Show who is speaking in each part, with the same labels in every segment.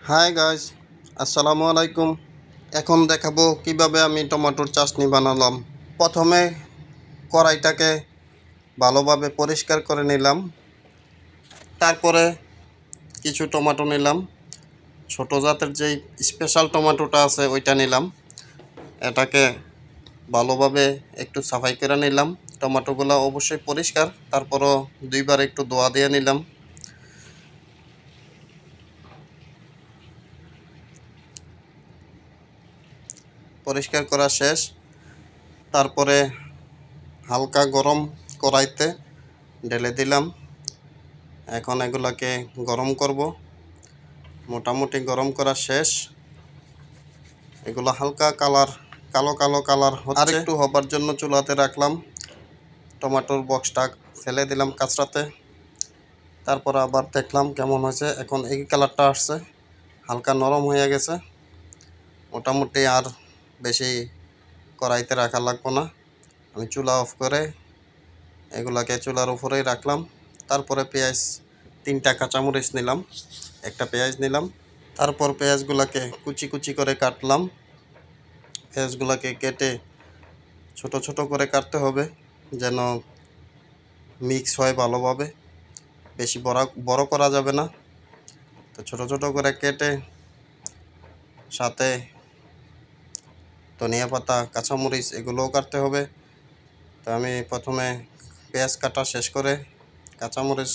Speaker 1: Hi guys, আসসালামু আলাইকুম। এখন দেখাবো কিভাবে আমি টমেটোর চাটনি বানালাম। প্রথমে কড়াইটাকে ভালোভাবে পরিষ্কার করে নিলাম। তারপরে কিছু টমেটো নিলাম। ছোট জাতের যেই স্পেশাল টমেটোটা আছে ওইটা নিলাম। এটাকে ভালোভাবে একটু সাফাই করে নিলাম। টমেটোগুলো অবশ্যই পরিষ্কার, তারপরও দুইবার একটু ধোয়া দিয়ে নিলাম। পরিষ্কার করা শেষ। তারপরে হালকা গরম কড়াইতে ঢেলে দিলাম। এখন এগুলাকে গরম করব। মোটামুটি গরম করা শেষ। এগুলো হালকা কালো কালার হচ্ছে। আর একটু হবার জন্য চুলাতে রাখলাম। টমেটোর বক্সটা ফেলে দিলাম কাঁচড়াতে। তারপর আবার দেখলাম কেমন হয়েছে। এখন এই কালারটা আসছে, হালকা নরম হয়ে গেছে। মোটামুটি আর বেশি কড়াইতে রাখা লাগবে না। আমি চুলা অফ করে এগুলাকে চুলার উপরেই রাখলাম। তারপরে পেঁয়াজ 3টা কাঁচামরিচ নিলাম, একটা পেঁয়াজ নিলাম। তারপর পেঁয়াজগুলোকে কুচি কুচি করে কাটলাম। পেঁয়াজগুলোকে কেটে ছোট ছোট করে কাটতে হবে, যেন মিক্স হয় ভালোভাবে। বেশি বড় করা যাবে না। তো ছোট ছোট করে কেটে সাথে ধনিয়া পাতা, কাঁচামরিচ এগুলোও কাটতে হবে। তো আমি প্রথমে পেঁয়াজ কাটা শেষ করে কাঁচামরিচ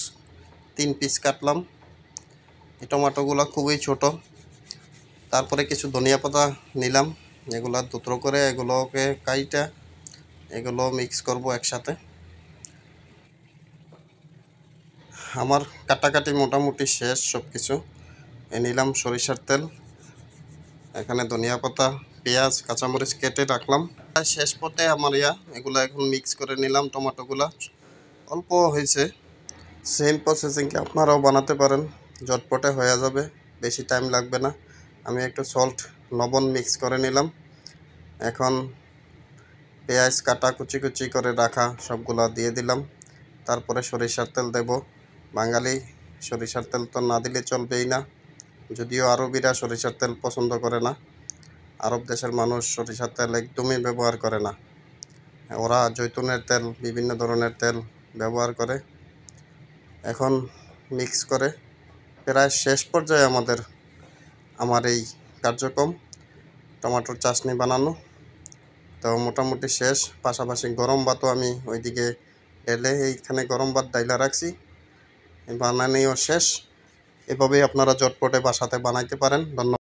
Speaker 1: 3 পিস কাটলাম। এই টমেটোগুলো খুবই ছোট। তারপরে কিছু ধনিয়া পাতা নিলাম, এগুলো দুটো করে এগুলোকে কাইটা এগুলো মিক্স করব একসাথে। আমার কাটাকাটি মোটামুটি শেষ সব কিছু। নিলাম সরিষার তেল, এখানে ধনিয়া পাতা, পেঁয়াজ, কাঁচামরিচ কেটে রাখলাম। শেষ পথে আমার এগুলো এখন মিক্স করে নিলাম। টমেটোগুলো অল্প হয়েছে। সেম প্রসেসিংকে আপনারাও বানাতে পারেন, ঝটপটে হয়ে যাবে, বেশি টাইম লাগবে না। আমি একটু সল্ট, লবণ মিক্স করে নিলাম। এখন পেঁয়াজ কাটা কুচি কুচি করে রাখা সবগুলো দিয়ে দিলাম। তারপরে সরিষার তেল দেব। বাঙালি সরিষার তেল তো না দিলে চলবেই না, যদিও আরবিরা সরিষার তেল পছন্দ করে না। আরব দেশের মানুষ সরিষার তেল একদমই ব্যবহার করে না। ওরা জৈতুনের তেল, বিভিন্ন ধরনের তেল ব্যবহার করে। এখন মিক্স করে প্রায় শেষ পর্যায়ে আমার এই কার্যক্রম টমেটোর চাটনি বানানো। তো মোটামুটি শেষ। পাশাপাশি গরম ভাতও আমি ওইদিকে ঢেলে এইখানে গরম ভাত ডাইলা রাখছি। বানানিও শেষ। এভাবেই আপনারা ঝটপটে বাসাতে বানাইতে পারেন। ধন্যবাদ।